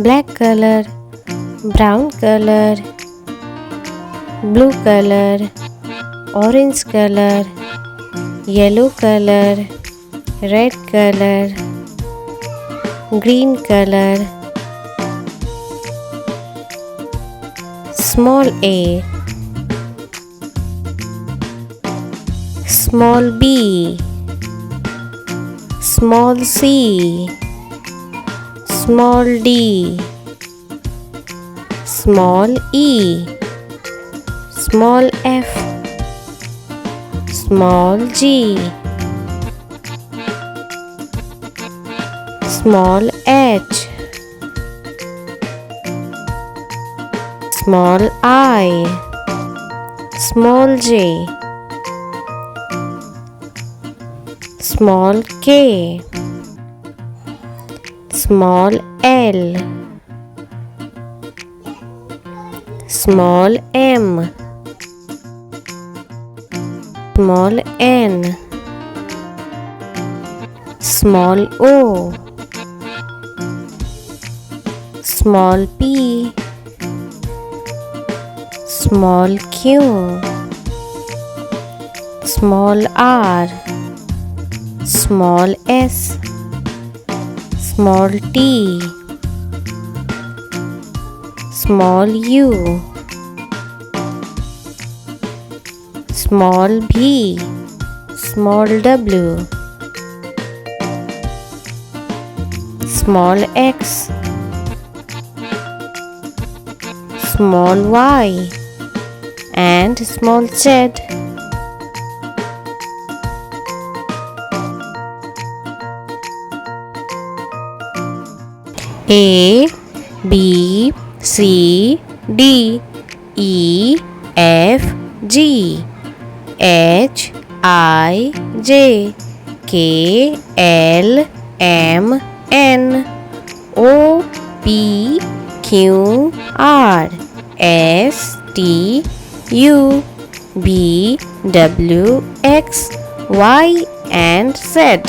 black color, brown color, blue color, orange color, yellow color, red color, green color. Small a, small b, small c, small d, small e, small f, small g, small h, small I, small j, small k, small l, small m, small n, small o, small p, small q, small r, small s, small t, small u, small v, small w, small x, small y, and small z. A, B, C, D, E, F, G, H, I, J, K, L, M, N, O, P, Q, R, S, T, U, V, W, X, Y, and Z.